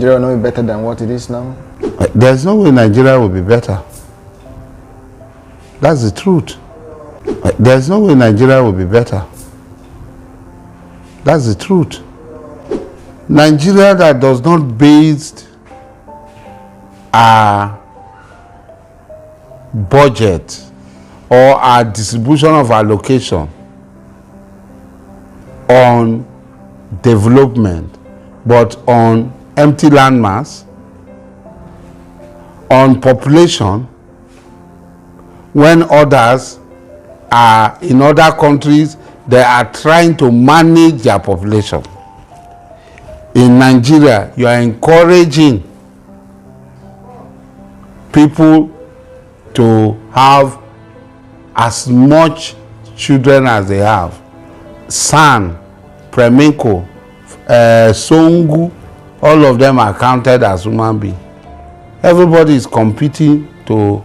Nigeria will not be better than what it is now? There's no way Nigeria will be better. That's the truth. There's no way Nigeria will be better. That's the truth. Nigeria that does not base our budget or our distribution of allocation on development, but on empty landmass, on population, when others are in other countries, they are trying to manage their population. In Nigeria, you are encouraging people to have as much children as they have. San, Premiko, Songu, all of them are counted as human beings. Everybody is competing to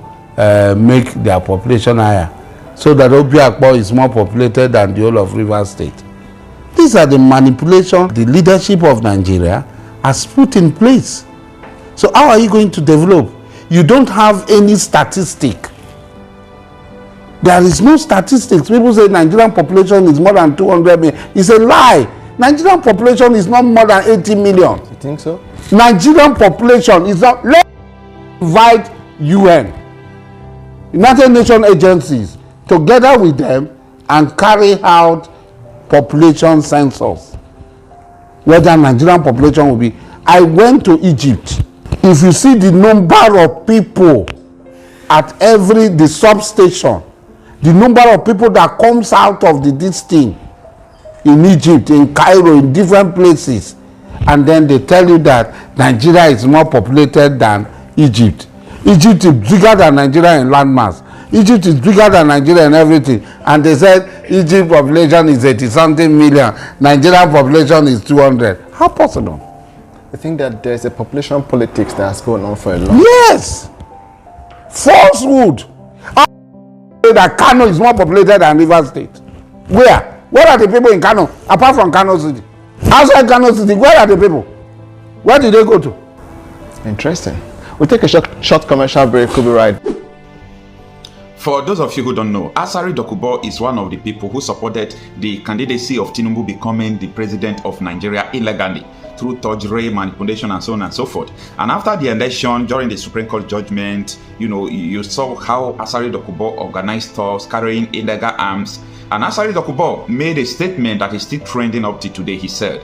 make their population higher, so that Obiakpo is more populated than the whole of Rivers State. These are the manipulations the leadership of Nigeria has put in place. So how are you going to develop? You don't have any statistic. There is no statistics. People say Nigerian population is more than 200 million. It's a lie. Nigerian population is not more than 80 million. You think so? Nigerian population is not. Let's invite UN, United Nations agencies, together with them and carry out population census. Whether Nigerian population will be. I went to Egypt. If you see the number of people at the substation, the number of people that comes out of this thing in Egypt, in Cairo, in different places, and then they tell you that Nigeria is more populated than Egypt. Egypt is bigger than Nigeria in landmass. Egypt is bigger than Nigeria in everything. And they said Egypt population is 80-something million. Nigerian population is 200. How possible? I think that there's a population politics that's going on for a long time. Yes. Falsehood. How that Kanu is more populated than Rivers State? Where? Where are the people in Kanu? Apart from Kanu City. Outside Kanu City, where are the people? Where did they go to? Interesting. We'll take a short commercial break. We'll be right. For those of you who don't know, Asari Dokubo is one of the people who supported the candidacy of Tinubu becoming the president of Nigeria illegally through forgery, manipulation, and so on and so forth. And after the election, during the Supreme Court judgment, you saw how Asari Dokubo organized stores carrying illegal arms. And Asari Dokubo made a statement that is still trending up to today. He said,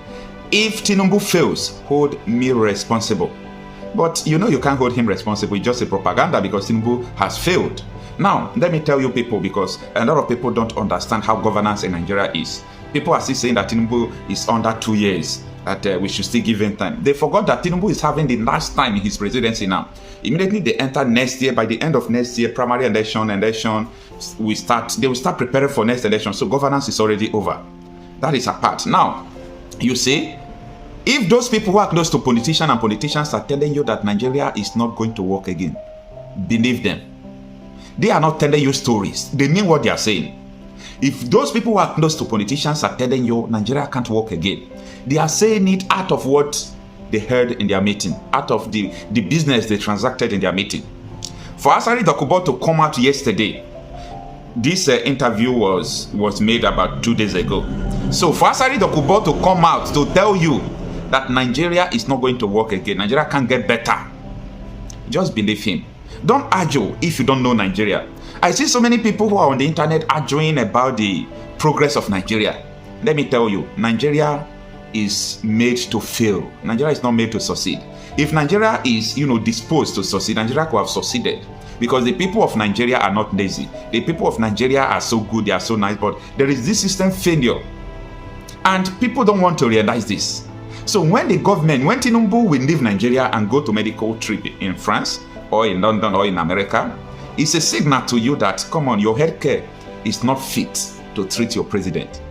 "If Tinubu fails, hold me responsible." But you can't hold him responsible. It's just a propaganda because Tinubu has failed. Now, let me tell you people, because a lot of people don't understand how governance in Nigeria is. People are still saying that Tinubu is under 2 years, that we should still give him time. They forgot that Tinubu is having the last time in his presidency now. Immediately they enter next year, by the end of next year, primary election, they will start preparing for next election. So governance is already over. That is a part. Now, you see, if those people who are close to politicians and politicians are telling you that Nigeria is not going to work again, believe them. They are not telling you stories. They mean what they are saying. If those people who are close to politicians are telling you Nigeria can't work again, they are saying it out of what they heard in their meeting, out of the business they transacted in their meeting. For Asari Dokubo to come out yesterday, this interview was made about 2 days ago. So for Asari Dokubo to come out to tell you that Nigeria is not going to work again, Nigeria can't get better, just believe him. Don't argue if you don't know Nigeria. I see so many people who are on the internet arguing about the progress of Nigeria. Let me tell you, Nigeria is made to fail. Nigeria is not made to succeed. If Nigeria is, disposed to succeed, Nigeria could have succeeded. Because the people of Nigeria are not lazy. The people of Nigeria are so good, they are so nice, but there is this system failure. And people don't want to realize this. So when Tinubu will leave Nigeria and go to medical trip in France, or in London, or in America, it's a signal to you that, come on, your healthcare is not fit to treat your president.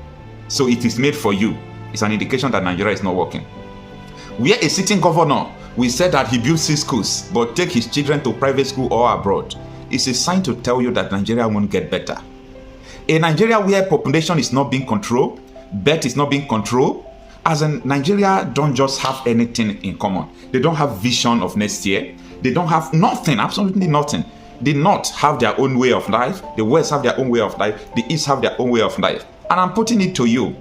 So it is made for you. It's an indication that Nigeria is not working. Where a sitting governor will say that he built 6 schools, but take his children to private school or abroad, it's a sign to tell you that Nigeria won't get better. A Nigeria where population is not being controlled, birth is not being controlled, As in, Nigeria don't just have anything in common. They don't have vision of next year. They don't have nothing, absolutely nothing. The North have their own way of life. The West have their own way of life. The East have their own way of life. And I'm putting it to you.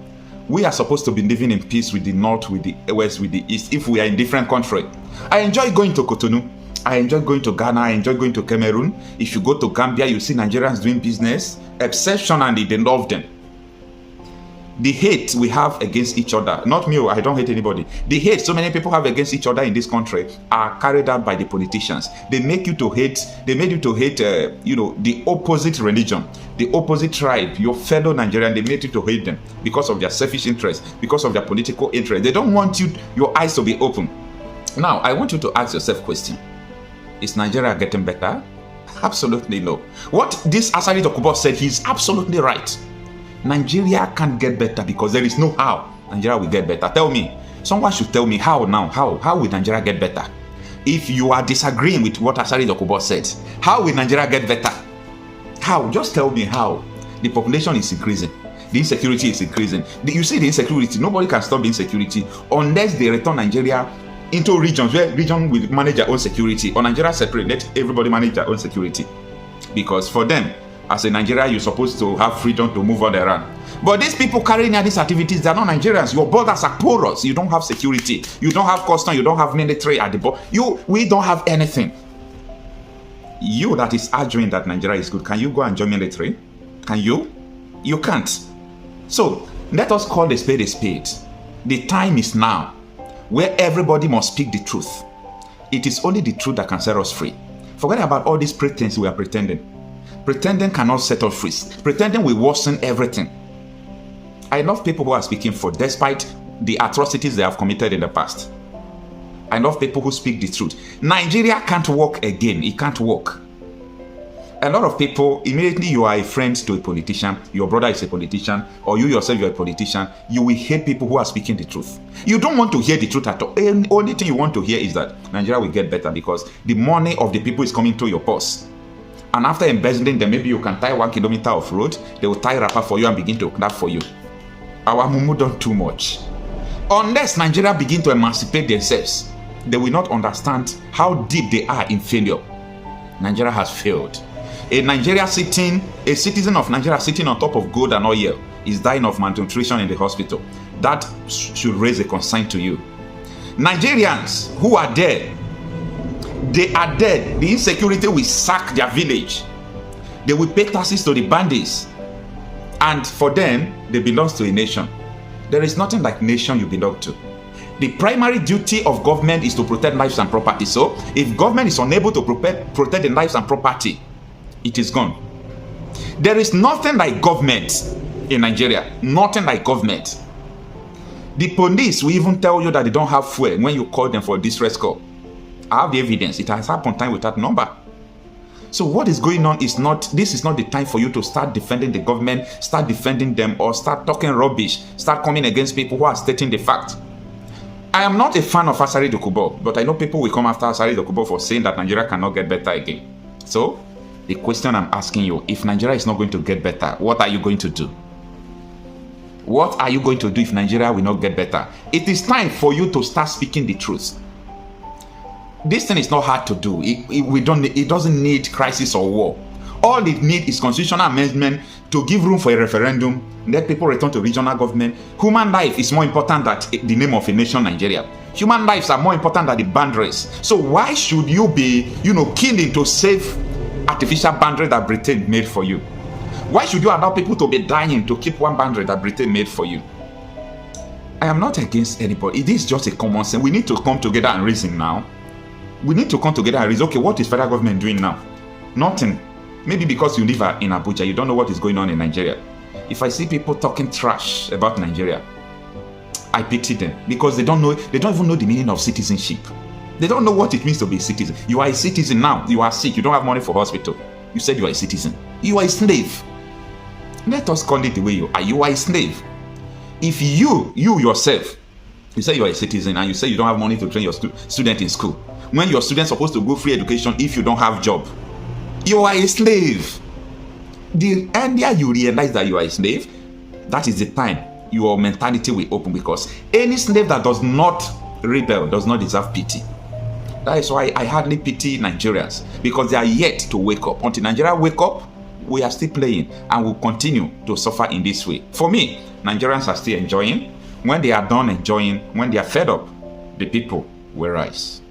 We are supposed to be living in peace with the North, with the West, with the East, if we are in different countries. I enjoy going to Cotonou. I enjoy going to Ghana. I enjoy going to Cameroon. If you go to Gambia, you see Nigerians doing business. Exceptionally, they love them. The hate we have against each other, not me, I don't hate anybody. The hate so many people have against each other in this country are carried out by the politicians. They make you to hate, they made you to hate, the opposite religion, the opposite tribe, your fellow Nigerian, they made you to hate them because of their selfish interests, because of their political interest. They don't want your eyes to be open. Now, I want you to ask yourself a question. Is Nigeria getting better? Absolutely no. What this Asari Dokubo said, he's absolutely right. Nigeria can't get better because there is no how Nigeria will get better. Tell me. Someone should tell me how now. How will Nigeria get better? If you are disagreeing with what Asari Dokubo said, how will Nigeria get better? How? Just tell me how. The population is increasing. The insecurity is increasing. You see the insecurity. Nobody can stop the insecurity unless they return Nigeria into regions where region will manage their own security, or Nigeria separate, let everybody manage their own security. Because for them, as a Nigerian, you're supposed to have freedom to move on around. But these people carrying out these activities, they're not Nigerians. Your borders are porous. You don't have security. You don't have custom. You don't have military at the border. We don't have anything. You that is arguing that Nigeria is good, can you go and join military? Can you? You can't. So let us call a spade a spade. The time is now where everybody must speak the truth. It is only the truth that can set us free. Forget about all these pretense we are pretending. Pretending cannot set us free. Pretending will worsen everything. I love people who are speaking for, despite the atrocities they have committed in the past. I love people who speak the truth. Nigeria can't work again. It can't work. A lot of people, immediately you are a friend to a politician, your brother is a politician, or you yourself you're a politician, you will hate people who are speaking the truth. You don't want to hear the truth at all. The only thing you want to hear is that Nigeria will get better because the money of the people is coming to your purse. And after embezzling them, maybe you can tie 1 kilometer of road, they will tie wrapper for you and begin to clap for you. Our mumu done too much. Unless Nigeria begin to emancipate themselves, they will not understand how deep they are in failure. Nigeria has failed. A citizen of Nigeria sitting on top of gold and oil is dying of malnutrition in the hospital. That should raise a concern to you. Nigerians who are there, they are dead. The insecurity will sack their village. They will pay taxes to the bandits. And for them, they belong to a nation. There is nothing like nation you belong to. The primary duty of government is to protect lives and property. So if government is unable to protect the lives and property, it is gone. There is nothing like government in Nigeria. Nothing like government. The police will even tell you that they don't have fuel when you call them for a distress call. I have the evidence. It has happened time with that number. So what is going on is this is not the time for you to start defending the government, start defending them, or start talking rubbish, start coming against people who are stating the fact. I am not a fan of Asari Dokubo, but I know people will come after Asari Dokubo for saying that Nigeria cannot get better again. So the question I'm asking you, if Nigeria is not going to get better, what are you going to do? What are you going to do if Nigeria will not get better? It is time for you to start speaking the truth. This thing is not hard to do. It doesn't need crisis or war. All it needs is constitutional amendment to give room for a referendum, let people return to regional government. Human life is more important than the name of a nation, Nigeria. Human lives are more important than the boundaries. So why should you be, killing to save artificial boundary that Britain made for you? Why should you allow people to be dying to keep one boundary that Britain made for you? I am not against anybody. It is just a common sense. We need to come together and reason now. We need to come together and reason, okay, what is federal government doing now? Nothing. Maybe because you live in Abuja, you don't know what is going on in Nigeria. If I see people talking trash about Nigeria, I pity them because they don't even know the meaning of citizenship. They don't know what it means to be a citizen. You are a citizen now. You are sick. You don't have money for hospital. You said you are a citizen. You are a slave. Let us call it the way you are. You are a slave. If you yourself, you say you are a citizen and you say you don't have money to train your student in school, when your student is supposed to go free education if you don't have job, you are a slave. The earlier you realize that you are a slave, that is the time your mentality will open, because any slave that does not rebel does not deserve pity. That is why I hardly pity Nigerians, because they are yet to wake up. Until Nigeria wake up, we are still playing and will continue to suffer in this way. For me, Nigerians are still enjoying. When they are done enjoying, when they are fed up, the people will rise.